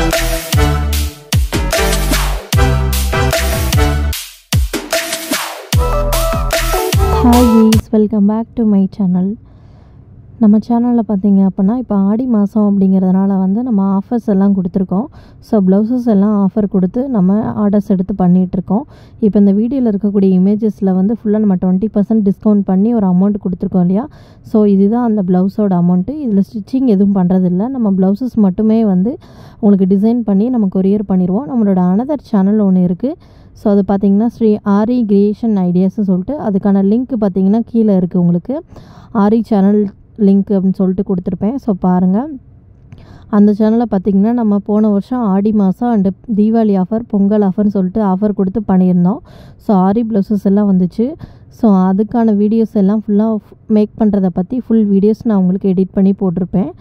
Hi guys, welcome back to my channel. நம்ம சேனலில் பார்த்தீங்க அப்படின்னா இப்போ ஆடி மாதம் அப்படிங்கிறதுனால வந்து நம்ம ஆஃபர்ஸ் எல்லாம் கொடுத்துருக்கோம். ஸோ ப்ளவுசஸ் எல்லாம் ஆஃபர் கொடுத்து நம்ம ஆர்டர்ஸ் எடுத்து பண்ணிகிட்ருக்கோம். இப்போ இந்த வீடியோவில் இருக்கக்கூடிய இமேஜஸில் வந்து ஃபுல்லாக நம்ம 20% டிஸ்கவுண்ட் பண்ணி ஒரு அமௌண்ட் கொடுத்துருக்கோம் இல்லையா. ஸோ இதுதான் அந்த ப்ளவுஸோட அமௌண்ட்டு. இதில் ஸ்டிச்சிங் எதுவும் பண்ணுறதில்ல, நம்ம ப்ளவுசஸ் மட்டுமே வந்து உங்களுக்கு டிசைன் பண்ணி நம்ம கொரியர் பண்ணிடுவோம். நம்மளோட அனதர் சேனல் ஒன்று இருக்குது. ஸோ அது பார்த்திங்கன்னா ஸ்ரீ ஆரி கிரியேஷன் ஐடியாஸ்ன்னு சொல்லிட்டு அதுக்கான லிங்க் பார்த்திங்கன்னா கீழே இருக்குது. உங்களுக்கு ஆரி சேனல் லிங்க் அப்படின்னு சொல்லிட்டு கொடுத்துருப்பேன். ஸோ பாருங்கள், அந்த சேனலில் பார்த்திங்கன்னா நம்ம போன வருஷம் ஆடி மாதம் அண்டு தீபாவளி ஆஃபர், பொங்கல் ஆஃபர்னு சொல்லிட்டு ஆஃபர் கொடுத்து பண்ணியிருந்தோம். ஸோ ஆரி ப்ளவுசஸ் எல்லாம் வந்துச்சு. ஸோ அதுக்கான வீடியோஸ் எல்லாம் ஃபுல்லாக மேக் பண்ணுறதை பற்றி ஃபுல் வீடியோஸ் நான் உங்களுக்கு எடிட் பண்ணி போட்டிருப்பேன்.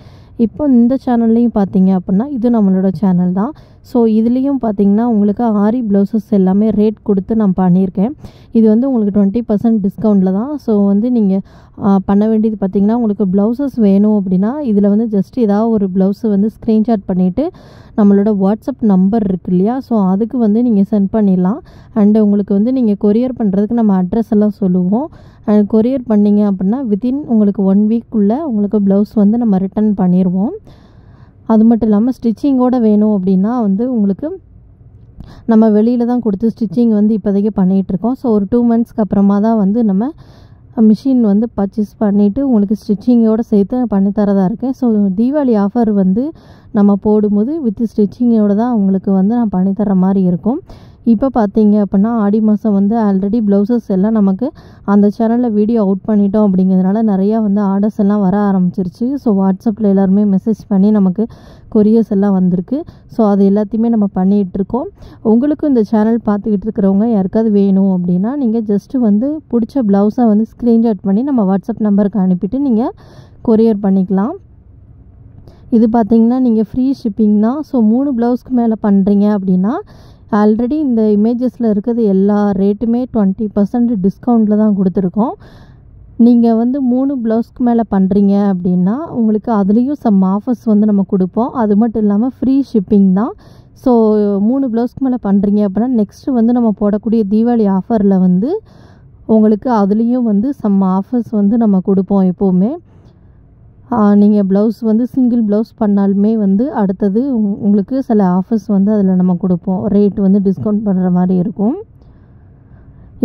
இப்போ இந்த சேனல்லையும் பார்த்தீங்க அப்படின்னா இது நம்மளோட சேனல் தான். ஸோ இதுலேயும் பார்த்திங்கன்னா உங்களுக்கு ஆரி ப்ளவுசஸ் எல்லாமே ரேட் கொடுத்து நான் பண்ணியிருக்கேன். இது வந்து உங்களுக்கு 20% டிஸ்கவுண்ட்டில் தான். ஸோ வந்து நீங்கள் பண்ண வேண்டியது பார்த்திங்கன்னா, உங்களுக்கு ப்ளவுசஸ் வேணும் அப்படின்னா இதில் வந்து ஜஸ்ட் ஏதாவது ஒரு ப்ளவுஸை வந்து ஸ்க்ரீன்ஷாட் பண்ணிவிட்டு நம்மளோட வாட்ஸ்அப் நம்பர் இருக்கு இல்லையா, ஸோ அதுக்கு வந்து நீங்கள் சென்ட் பண்ணிடலாம். அண்டு உங்களுக்கு வந்து நீங்கள் கொரியர் பண்ணுறதுக்கு நம்ம அட்ரஸ் எல்லாம் சொல்லுவோம். அண்ட் கொரியர் பண்ணிங்க அப்படின்னா வித்தின் உங்களுக்கு 1 வீக்குள்ளே உங்களுக்கு ப்ளவுஸ் வந்து நம்ம ரிட்டன் பண்ணிடுவோம். அது மட்டும் இல்லாமல் ஸ்டிச்சிங்கோடு வேணும் அப்படின்னா வந்து உங்களுக்கு நம்ம வெளியில் தான் கொடுத்து ஸ்டிச்சிங் வந்து இப்போதைக்கு பண்ணிகிட்ருக்கோம். ஸோ ஒரு 2 மந்த்ஸ்க்கு அப்புறமா தான் வந்து நம்ம மிஷின் வந்து பர்ச்சேஸ் பண்ணிவிட்டு உங்களுக்கு ஸ்டிச்சிங்கோடு சேர்த்து பண்ணித்தரதா இருக்கேன். ஸோ தீபாவளி ஆஃபர் வந்து நம்ம போடும்போது வித் ஸ்டிச்சிங்கோடு தான் உங்களுக்கு வந்து நான் பண்ணித்தர மாதிரி இருக்கும். இப்போ பார்த்தீங்க அப்படின்னா ஆடி மாதம் வந்து ஆல்ரெடி ப்ளவுசஸ் எல்லாம் நமக்கு அந்த சேனலில் வீடியோ அவுட் பண்ணிட்டோம். அப்படிங்கிறதுனால நிறையா வந்து ஆர்டர்ஸ் எல்லாம் வர ஆரம்பிச்சிருச்சு. ஸோ வாட்ஸ்அப்பில் எல்லாருமே மெசேஜ் பண்ணி நமக்கு கொரியர்ஸ் எல்லாம் வந்திருக்கு. ஸோ அது எல்லாத்தையுமே நம்ம பண்ணிகிட்ருக்கோம். உங்களுக்கும் இந்த சேனல் பார்த்துக்கிட்டு இருக்கிறவங்க யாருக்காவது வேணும் அப்படின்னா நீங்கள் ஜஸ்ட்டு வந்து பிடிச்ச ப்ளவுஸை வந்து ஸ்க்ரீன்ஷாட் பண்ணி நம்ம வாட்ஸ்அப் நம்பருக்கு அனுப்பிட்டு நீங்கள் கொரியர் பண்ணிக்கலாம். இது பார்த்திங்கன்னா நீங்கள் ஃப்ரீ ஷிப்பிங் தான். ஸோ 3 ப்ளவுஸ்க்கு மேலே பண்ணுறீங்க அப்படின்னா ஆல்ரெடி இந்த இமேஜஸில் இருக்கிறது எல்லா ரேட்டுமே 20% டிஸ்கவுண்ட்டில் தான் கொடுத்துருக்கோம். நீங்கள் வந்து 3 ப்ளவுஸ்க்கு மேலே பண்ணுறீங்க அப்படின்னா உங்களுக்கு அதுலேயும் சம் ஆஃபர்ஸ் வந்து நம்ம கொடுப்போம். அது மட்டும் இல்லாமல் ஃப்ரீ ஷிப்பிங் தான். ஸோ 3 ப்ளவுஸ்க்கு மேலே பண்ணுறீங்க அப்படின்னா நெக்ஸ்ட்டு வந்து நம்ம போடக்கூடிய தீபாவளி ஆஃபரில் வந்து உங்களுக்கு அதுலேயும் வந்து சம் ஆஃபர்ஸ் வந்து நம்ம கொடுப்போம் எப்போவுமே. நீங்கள் ப்ளவுஸ் வந்து சிங்கிள் ப்ளவுஸ் பண்ணாலுமே வந்து அடுத்தது உங்களுக்கு சில ஆஃபர்ஸ் வந்து அதில் நம்ம கொடுப்போம். ரேட் வந்து டிஸ்கவுண்ட் பண்ணுற மாதிரி இருக்கும்.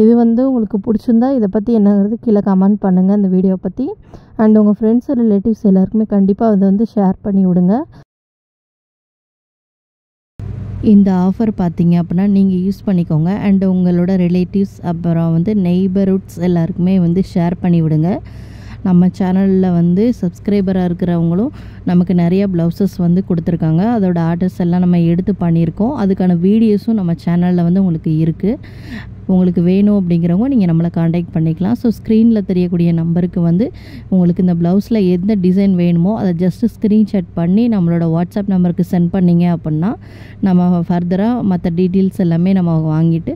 இது வந்து உங்களுக்கு பிடிச்சிருந்தா இதை பற்றி என்னங்கிறது கீழே கமெண்ட் பண்ணுங்கள் இந்த வீடியோ பற்றி. அண்ட் உங்கள் ஃப்ரெண்ட்ஸ் ரிலேட்டிவ்ஸ் எல்லாருக்குமே கண்டிப்பாக அதை வந்து ஷேர் பண்ணி விடுங்க. இந்த ஆஃபர் பார்த்தீங்க அப்படின்னா நீங்கள் யூஸ் பண்ணிக்கோங்க. அண்டு உங்களோட ரிலேட்டிவ்ஸ் அப்புறம் வந்து நெய்பர்ஹுட்ஸ் எல்லாருக்குமே வந்து ஷேர் பண்ணி விடுங்க. நம்ம சேனலில் வந்து சப்ஸ்கிரைபராக இருக்கிறவங்களும் நமக்கு நிறையா ப்ளவுசஸ் வந்து கொடுத்துருக்காங்க. அதோட ஆர்டர்ஸ் எல்லாம் நம்ம எடுத்து பண்ணியிருக்கோம். அதுக்கான வீடியோஸும் நம்ம சேனலில் வந்து உங்களுக்கு இருக்குது. உங்களுக்கு வேணும் அப்படிங்கிறவங்க நீங்கள் நம்மளை காண்டாக்ட் பண்ணிக்கலாம். ஸோ ஸ்க்ரீனில் தெரியக்கூடிய நம்பருக்கு வந்து உங்களுக்கு இந்த ப்ளவுஸில் எந்த டிசைன் வேணுமோ அதை ஜஸ்ட்டு ஸ்க்ரீன்ஷாட் பண்ணி நம்மளோட வாட்ஸ்அப் நம்பருக்கு சென்ட் பண்ணிங்க அப்படின்னா நம்ம ஃபர்தராக மற்ற டீட்டெயில்ஸ் எல்லாமே நம்ம வாங்கிட்டு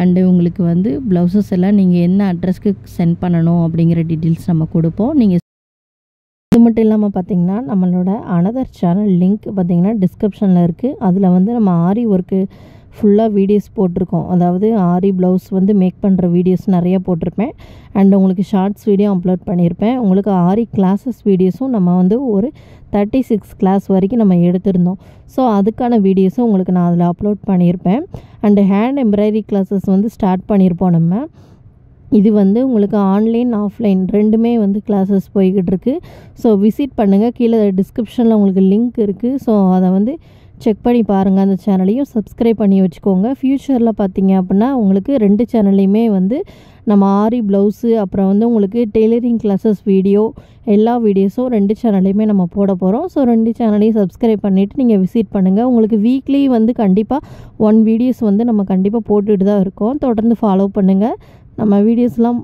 அண்டு உங்களுக்கு வந்து ப்ளவுசஸ் எல்லாம் நீங்கள் என்ன அட்ரஸ்க்கு சென்ட் பண்ணணும் அப்படிங்கிற டீட்டெயில்ஸ் நம்ம கொடுப்போம். நீங்கள் இது மட்டும் இல்லாமல் பார்த்திங்கன்னா நம்மளோட அனதர் சேனல் லிங்க் பார்த்திங்கன்னா டிஸ்கிரிப்ஷனில் இருக்குது. அதில் வந்து நம்ம ஆரி ஒர்க்கு ஃபுல்லாக வீடியோஸ் போட்டிருக்கோம். அதாவது ஆரி ப்ளவுஸ் வந்து மேக் பண்ணுற வீடியோஸ் நிறையா போட்டிருப்பேன். அண்ட் உங்களுக்கு ஷார்ட்ஸ் வீடியோ அப்லோட் பண்ணியிருப்பேன். உங்களுக்கு ஆரி கிளாஸஸ் வீடியோஸும் நம்ம வந்து ஒரு 36 கிளாஸ் வரைக்கும் நம்ம எடுத்திருந்தோம். ஸோ அதுக்கான வீடியோஸும் உங்களுக்கு நான் அதில் அப்லோட் பண்ணியிருப்பேன். அண்டு ஹேண்ட் எம்ப்ராய்டரி கிளாஸஸ் வந்து ஸ்டார்ட் பண்ணியிருப்போம் நம்ம. இது வந்து உங்களுக்கு ஆன்லைன் ஆஃப்லைன் ரெண்டுமே வந்து கிளாஸஸ் போய்கிட்டு இருக்குது. ஸோ விசிட் பண்ணுங்கள். கீழே டிஸ்கிரிப்ஷனில் உங்களுக்கு லிங்க் இருக்குது. ஸோ அதை வந்து செக் பண்ணி பாருங்கள். அந்த சேனலையும் சப்ஸ்கிரைப் பண்ணி வச்சுக்கோங்க. ஃப்யூச்சரில் பார்த்தீங்க அப்படின்னா உங்களுக்கு 2 சேனல்லையுமே வந்து நம்ம ஆரி ப்ளவுஸு அப்புறம் வந்து உங்களுக்கு டெய்லரிங் கிளாஸஸ் வீடியோ எல்லா வீடியோஸும் 2 சேனல்லையுமே நம்ம போட போகிறோம். ஸோ 2 சேனலையும் சப்ஸ்கிரைப் பண்ணிவிட்டு நீங்கள் விசிட் பண்ணுங்கள். உங்களுக்கு வீக்லி வந்து கண்டிப்பாக 1 வீடியோஸ் வந்து நம்ம கண்டிப்பாக போட்டுகிட்டு தான் இருக்கோம். தொடர்ந்து ஃபாலோ பண்ணுங்கள். நம்ம வீடியோஸ்லாம்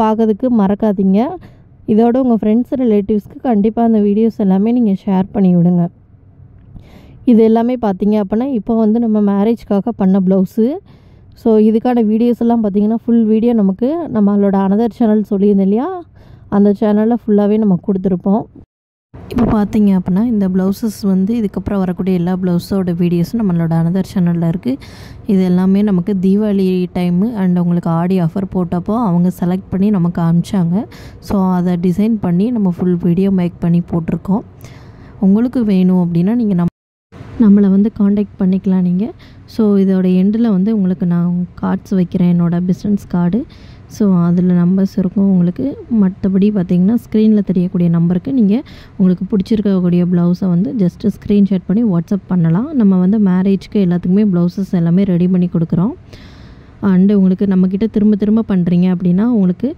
பார்க்கறதுக்கு மறக்காதீங்க. இதோட உங்கள் ஃப்ரெண்ட்ஸ் ரிலேட்டிவ்ஸ்க்கு கண்டிப்பாக அந்த வீடியோஸ் எல்லாமே நீங்கள் ஷேர் பண்ணி விடுங்க. இது எல்லாமே பார்த்தீங்க அப்படின்னா இப்போ வந்து நம்ம மேரேஜ்க்காக பண்ண ப்ளவுஸு. ஸோ இதுக்கான வீடியோஸ் எல்லாம் பார்த்திங்கன்னா ஃபுல் வீடியோ நமக்கு நம்மளோட அனதர் சேனல் சொல்லியிருந்தேன் இல்லையா, அந்த சேனலில் ஃபுல்லாகவே நம்ம கொடுத்துருப்போம். இப்போ பார்த்தீங்க அப்படின்னா இந்த ப்ளவுசஸ் வந்து இதுக்கப்புறம் வரக்கூடிய எல்லா ப்ளவுஸோட வீடியோஸும் நம்மளோட அனதர் சேனலில் இருக்குது. இது எல்லாமே நமக்கு தீபாவளி டைமு அண்ட் உங்களுக்கு ஆடி ஆஃபர் போட்டப்போ அவங்க செலக்ட் பண்ணி நமக்கு அனுப்பிச்சாங்க. ஸோ அதை டிசைன் பண்ணி நம்ம ஃபுல் வீடியோ மேக் பண்ணி போட்டிருக்கோம். உங்களுக்கு வேணும் அப்படின்னா நீங்கள் நம்மளை வந்து காண்டாக்ட் பண்ணிக்கலாம் நீங்கள். ஸோ இதோட எண்டில் வந்து உங்களுக்கு நான் கார்ட்ஸ் வைக்கிறேன், என்னோடய பிஸ்னஸ் கார்டு. ஸோ அதில் நம்பர்ஸ் இருக்கும் உங்களுக்கு. மற்றபடி பார்த்திங்கன்னா ஸ்க்ரீனில் தெரியக்கூடிய நம்பருக்கு நீங்கள் உங்களுக்கு பிடிச்சிருக்கக்கூடிய ப்ளவுஸை வந்து ஜஸ்ட்டு ஸ்க்ரீன்ஷாட் பண்ணி வாட்ஸ்அப் பண்ணலாம். நம்ம வந்து மேரேஜ்க்கு எல்லாத்துக்குமே ப்ளவுசஸ் எல்லாமே ரெடி பண்ணி கொடுக்குறோம். அண்டு உங்களுக்கு நம்மக்கிட்ட திரும்ப திரும்ப பண்ணுறீங்க அப்படின்னா உங்களுக்கு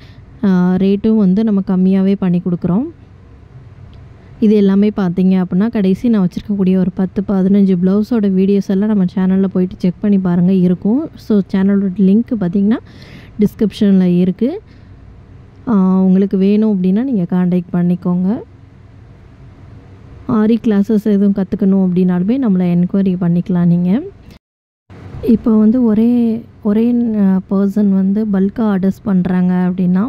ரேட்டும் வந்து நம்ம கம்மியாகவே பண்ணி கொடுக்குறோம். இது எல்லாமே பார்த்தீங்க அப்படின்னா கடைசி நான் வச்சுருக்கக்கூடிய ஒரு 10-15 ப்ளவுஸோட வீடியோஸ் எல்லாம் நம்ம சேனலில் போயிட்டு செக் பண்ணி பாருங்கள் இருக்கும். ஸோ சேனலோட லிங்க் பார்த்திங்கன்னா டிஸ்கிரிப்ஷனில் இருக்குது. உங்களுக்கு வேணும் அப்படின்னா நீங்கள் காண்டாக்ட் பண்ணிக்கோங்க. ஆரி கிளாஸஸ் எதுவும் கற்றுக்கணும் அப்படின்னாலுமே நம்மளை என்கொயரி பண்ணிக்கலாம் நீங்கள். இப்போ வந்து ஒரே பர்சன் வந்து பல்காக ஆர்டர்ஸ் பண்ணுறாங்க அப்படின்னா,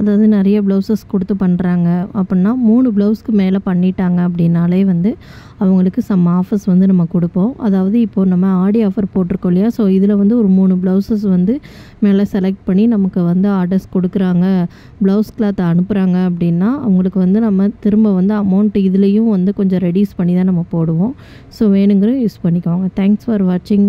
அதாவது நிறைய ப்ளவுசஸ் கொடுத்து பண்ணுறாங்க அப்படின்னா 3 ப்ளவுஸ்க்கு மேலே பண்ணிட்டாங்க அப்படின்னாலே வந்து அவங்களுக்கு சம் ஆஃபர்ஸ் வந்து நம்ம கொடுப்போம். அதாவது இப்போது நம்ம ஆடி ஆஃபர் போட்டிருக்கோம் இல்லையா, ஸோ இதில் வந்து ஒரு 3 ப்ளவுசஸ் வந்து மேலே செலக்ட் பண்ணி நமக்கு வந்து ஆர்டர்ஸ் கொடுக்குறாங்க, ப்ளவுஸ் கிளாத் அனுப்புகிறாங்க அப்படின்னா அவங்களுக்கு வந்து நம்ம திரும்ப வந்து அமௌண்ட் இதுலேயும் வந்து கொஞ்சம் ரெடியூஸ் பண்ணி தான் நம்ம போடுவோம். ஸோ வேணுங்கிற யூஸ் பண்ணிக்கோங்க. தேங்க்ஸ் ஃபார் வாட்சிங்.